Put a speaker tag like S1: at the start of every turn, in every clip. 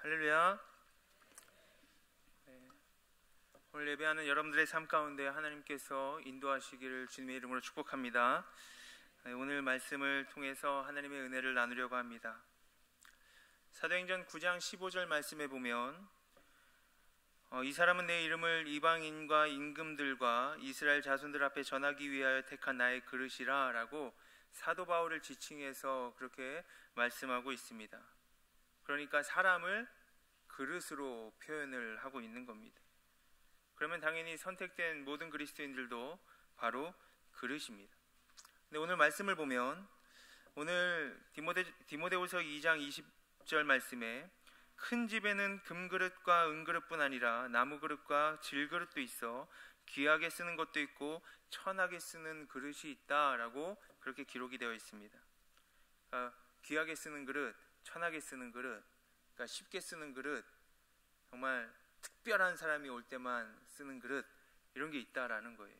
S1: 할렐루야. 오늘 예배하는 여러분들의 삶 가운데 하나님께서 인도하시기를 주님의 이름으로 축복합니다. 오늘 말씀을 통해서 하나님의 은혜를 나누려고 합니다. 사도행전 9장 15절 말씀에 보면 이 사람은 내 이름을 이방인과 임금들과 이스라엘 자손들 앞에 전하기 위하여 택한 나의 그릇이라 라고 사도 바울을 지칭해서 그렇게 말씀하고 있습니다. 그러니까 사람을 그릇으로 표현을 하고 있는 겁니다. 그러면 당연히 선택된 모든 그리스도인들도 바로 그릇입니다. 근데 오늘 말씀을 보면 오늘 디모데후서 2장 20절 말씀에 큰 집에는 금그릇과 은그릇뿐 아니라 나무그릇과 질그릇도 있어 귀하게 쓰는 것도 있고 천하게 쓰는 그릇이 있다라고 그렇게 기록이 되어 있습니다. 귀하게 쓰는 그릇, 천하게 쓰는 그릇, 그러니까 쉽게 쓰는 그릇, 정말 특별한 사람이 올 때만 쓰는 그릇, 이런 게 있다라는 거예요.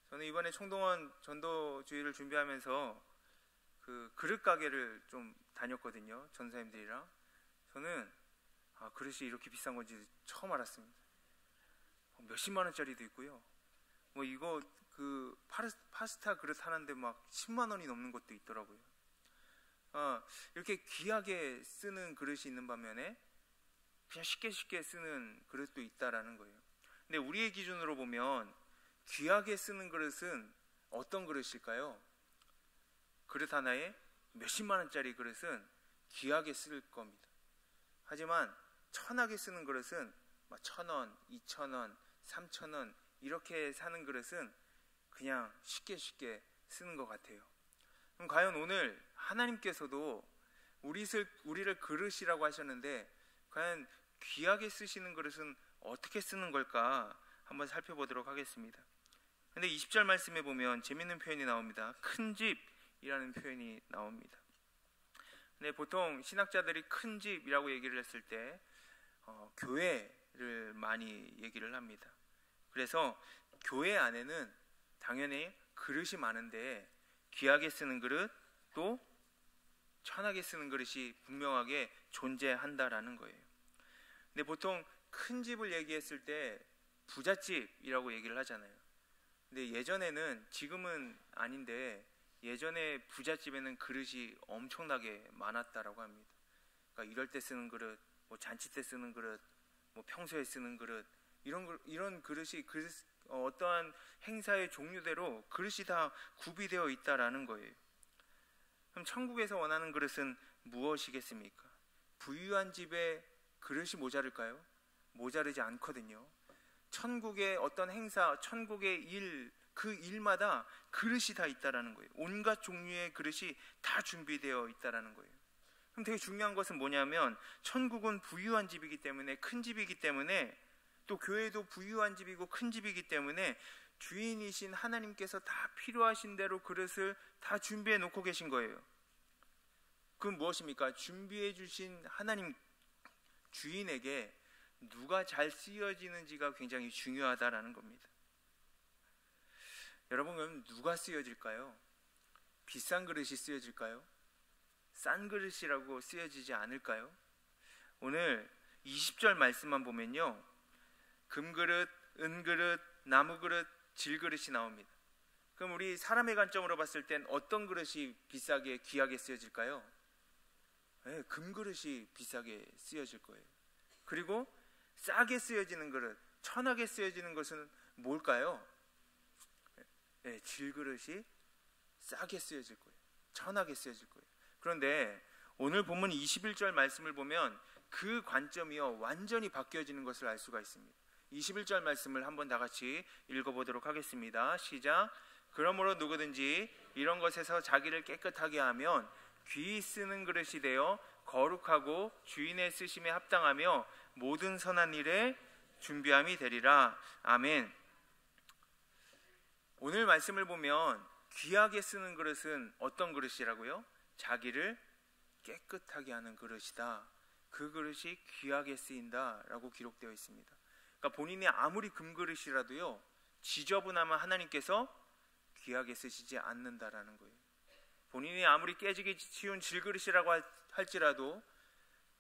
S1: 저는 이번에 총동원 전도주의를 준비하면서 그 그릇 가게를 좀 다녔거든요. 전사님들이랑. 저는 그릇이 이렇게 비싼 건지 처음 알았습니다. 몇십만 원짜리도 있고요. 뭐 이거 그 파스타 그릇 하나인데 막 10만 원이 넘는 것도 있더라고요. 이렇게 귀하게 쓰는 그릇이 있는 반면에 그냥 쉽게 쓰는 그릇도 있다라는 거예요. 근데 우리의 기준으로 보면 귀하게 쓰는 그릇은 어떤 그릇일까요? 그릇 하나에 몇십만 원짜리 그릇은 귀하게 쓸 겁니다. 하지만 천하게 쓰는 그릇은 1,000원, 2,000원, 3,000원 이렇게 사는 그릇은 그냥 쉽게 쓰는 것 같아요. 그럼 과연 오늘 하나님께서도 우리를 그릇이라고 하셨는데 과연 귀하게 쓰시는 그릇은 어떻게 쓰는 걸까 한번 살펴보도록 하겠습니다. 근데 20절 말씀에 보면 재밌는 표현이 나옵니다. 큰 집이라는 표현이 나옵니다. 근데 보통 신학자들이 큰 집이라고 얘기를 했을 때 교회를 많이 얘기를 합니다. 그래서 교회 안에는 당연히 그릇이 많은데 귀하게 쓰는 그릇 또 천하게 쓰는 그릇이 분명하게 존재한다라는 거예요. 근데 보통 큰 집을 얘기했을 때 부잣집이라고 얘기를 하잖아요. 근데 예전에는, 지금은 아닌데 예전에 부잣집에는 그릇이 엄청나게 많았다라고 합니다. 그러니까 이럴 때 쓰는 그릇, 뭐 잔치 때 쓰는 그릇, 뭐 평소에 쓰는 그릇, 이런 그릇이 어떠한 행사의 종류대로 그릇이 다 구비되어 있다라는 거예요. 그럼 천국에서 원하는 그릇은 무엇이겠습니까? 부유한 집에 그릇이 모자랄까요? 모자르지 않거든요. 천국의 어떤 행사, 천국의 일, 그 일마다 그릇이 다 있다라는 거예요. 온갖 종류의 그릇이 다 준비되어 있다라는 거예요. 그럼 되게 중요한 것은 뭐냐면 천국은 부유한 집이기 때문에, 큰 집이기 때문에, 또 교회도 부유한 집이고 큰 집이기 때문에 주인이신 하나님께서 다 필요하신 대로 그릇을 다 준비해 놓고 계신 거예요. 그건 무엇입니까? 준비해 주신 하나님 주인에게 누가 잘 쓰여지는지가 굉장히 중요하다라는 겁니다. 여러분, 그럼 누가 쓰여질까요? 비싼 그릇이 쓰여질까요? 싼 그릇이라고 쓰여지지 않을까요? 오늘 20절 말씀만 보면요, 금그릇, 은그릇, 나무그릇, 질그릇이 나옵니다. 그럼 우리 사람의 관점으로 봤을 땐 어떤 그릇이 비싸게 귀하게 쓰여질까요? 네, 금그릇이 비싸게 쓰여질 거예요. 그리고 싸게 쓰여지는 그릇, 천하게 쓰여지는 것은 뭘까요? 네, 질그릇이 싸게 쓰여질 거예요. 천하게 쓰여질 거예요. 그런데 오늘 본문 21절 말씀을 보면 그 관점이요 완전히 바뀌어지는 것을 알 수가 있습니다. 21절 말씀을 한번 다 같이 읽어보도록 하겠습니다. 시작. 그러므로 누구든지 이런 것에서 자기를 깨끗하게 하면 귀히 쓰는 그릇이 되어 거룩하고 주인의 쓰심에 합당하며 모든 선한 일에 준비함이 되리라. 아멘. 오늘 말씀을 보면 귀하게 쓰는 그릇은 어떤 그릇이라고요? 자기를 깨끗하게 하는 그릇이다. 그 그릇이 귀하게 쓰인다라고 기록되어 있습니다. 그러니까 본인이 아무리 금그릇이라도요 지저분하면 하나님께서 귀하게 쓰시지 않는다라는 거예요. 본인이 아무리 깨지기 쉬운 질그릇이라고 할지라도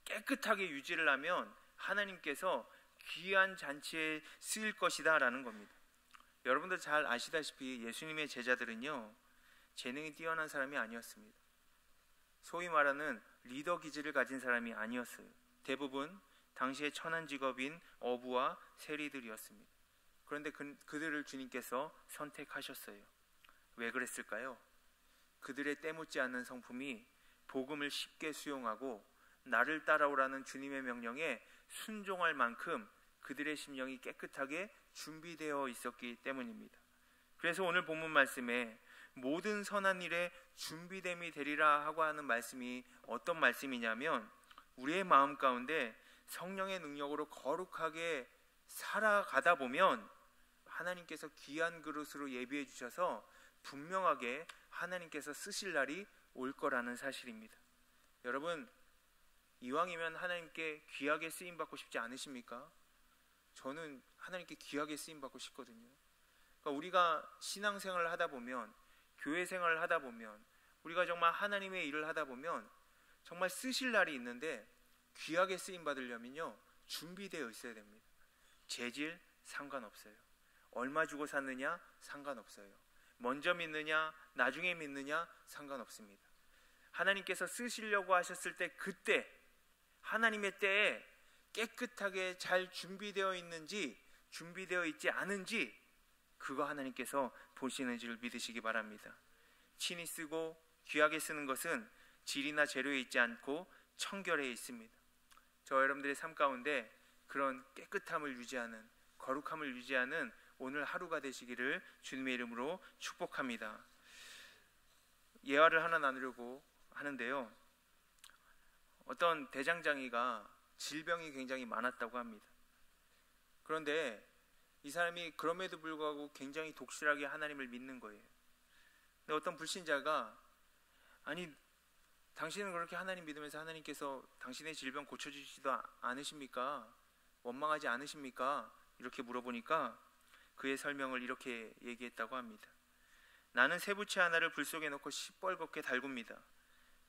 S1: 깨끗하게 유지를 하면 하나님께서 귀한 잔치에 쓰일 것이다 라는 겁니다. 여러분들 잘 아시다시피 예수님의 제자들은요, 재능이 뛰어난 사람이 아니었습니다. 소위 말하는 리더 기질을 가진 사람이 아니었어요. 대부분 당시의 천한 직업인 어부와 세리들이었습니다. 그런데 그들을 주님께서 선택하셨어요. 왜 그랬을까요? 그들의 때묻지 않는 성품이 복음을 쉽게 수용하고 나를 따라오라는 주님의 명령에 순종할 만큼 그들의 심령이 깨끗하게 준비되어 있었기 때문입니다. 그래서 오늘 본문 말씀에 모든 선한 일에 준비됨이 되리라 하고 하는 말씀이 어떤 말씀이냐면, 우리의 마음 가운데 성령의 능력으로 거룩하게 살아가다 보면 하나님께서 귀한 그릇으로 예비해 주셔서 분명하게 하나님께서 쓰실 날이 올 거라는 사실입니다. 여러분, 이왕이면 하나님께 귀하게 쓰임받고 싶지 않으십니까? 저는 하나님께 귀하게 쓰임받고 싶거든요. 그러니까 우리가 신앙생활을 하다 보면, 교회 생활을 하다 보면, 우리가 정말 하나님의 일을 하다 보면 정말 쓰실 날이 있는데, 귀하게 쓰임받으려면요, 준비되어 있어야 됩니다. 재질 상관없어요. 얼마 주고 샀느냐 상관없어요. 먼저 믿느냐 나중에 믿느냐 상관없습니다. 하나님께서 쓰시려고 하셨을 때, 그때 하나님의 때에 깨끗하게 잘 준비되어 있는지 준비되어 있지 않은지, 그거 하나님께서 보시는 줄 믿으시기 바랍니다. 친히 쓰고 귀하게 쓰는 것은 질이나 재료에 있지 않고 청결에 있습니다. 저 여러분들의 삶 가운데 그런 깨끗함을 유지하는, 거룩함을 유지하는 오늘 하루가 되시기를 주님의 이름으로 축복합니다. 예화를 하나 나누려고 하는데요, 어떤 대장장이가 질병이 굉장히 많았다고 합니다. 그런데 이 사람이 그럼에도 불구하고 굉장히 독실하게 하나님을 믿는 거예요. 근데 어떤 불신자가, 아니 당신은 그렇게 하나님 믿으면서 하나님께서 당신의 질병 고쳐주시지도 않으십니까? 원망하지 않으십니까? 이렇게 물어보니까 그의 설명을 이렇게 얘기했다고 합니다. 나는 쇠붙이 하나를 불 속에 넣고 시뻘겋게 달굽니다.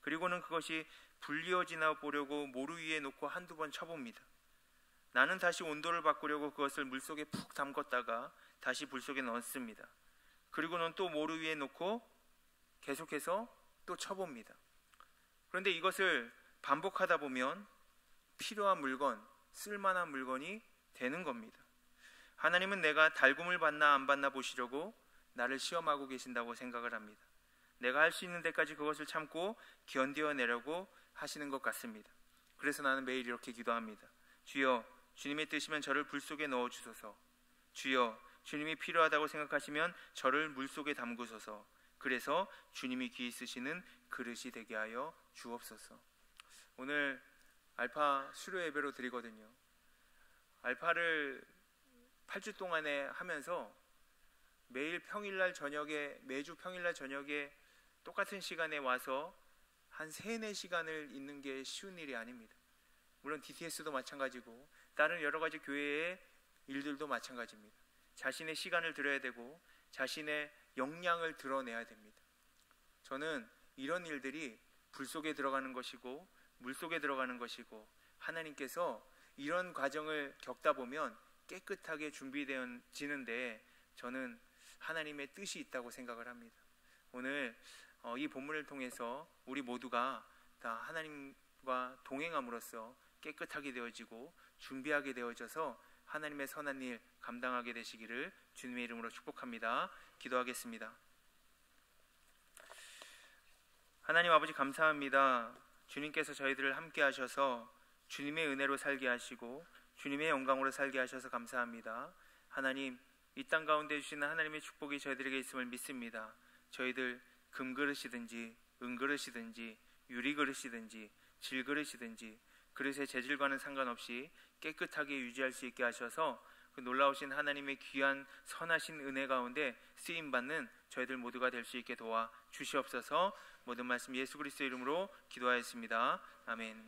S1: 그리고는 그것이 불리어지나 보려고 모루 위에 놓고 한두 번 쳐봅니다. 나는 다시 온도를 바꾸려고 그것을 물 속에 푹 담궜다가 다시 불 속에 넣습니다. 그리고는 또 모루 위에 놓고 계속해서 또 쳐봅니다. 그런데 이것을 반복하다 보면 필요한 물건, 쓸만한 물건이 되는 겁니다. 하나님은 내가 달굼을 받나 안 받나 보시려고 나를 시험하고 계신다고 생각을 합니다. 내가 할 수 있는 데까지 그것을 참고 견뎌내려고 하시는 것 같습니다. 그래서 나는 매일 이렇게 기도합니다. 주여, 주님의 뜻이면 저를 불 속에 넣어주소서. 주여, 주님이 필요하다고 생각하시면 저를 물 속에 담그소서. 그래서 주님이 귀히 쓰시는 그릇이 되게 하여 주옵소서. 오늘 알파 수료 예배로 드리거든요. 알파를 8주 동안에 하면서 매주 평일날 저녁에 똑같은 시간에 와서 한 3-4시간을 있는 게 쉬운 일이 아닙니다. 물론 DTS도 마찬가지고 다른 여러 가지 교회의 일들도 마찬가지입니다. 자신의 시간을 들여야 되고 자신의 역량을 드러내야 됩니다. 저는 이런 일들이 불 속에 들어가는 것이고 물 속에 들어가는 것이고, 하나님께서 이런 과정을 겪다 보면 깨끗하게 준비되어지는데 저는 하나님의 뜻이 있다고 생각을 합니다. 오늘 이 본문을 통해서 우리 모두가 다 하나님과 동행함으로써 깨끗하게 되어지고 준비하게 되어져서 하나님의 선한 일 감당하게 되시기를 주님의 이름으로 축복합니다. 기도하겠습니다. 하나님 아버지, 감사합니다. 주님께서 저희들을 함께 하셔서 주님의 은혜로 살게 하시고 주님의 영광으로 살게 하셔서 감사합니다. 하나님, 이 땅 가운데 주시는 하나님의 축복이 저희들에게 있음을 믿습니다. 저희들 금그릇이든지 은그릇이든지 유리그릇이든지 질그릇이든지 그릇의 재질과는 상관없이 깨끗하게 유지할 수 있게 하셔서 그 놀라우신 하나님의 귀한 선하신 은혜 가운데 쓰임받는 저희들 모두가 될 수 있게 도와 주시옵소서. 모든 말씀 예수 그리스도의 이름으로 기도하였습니다. 아멘.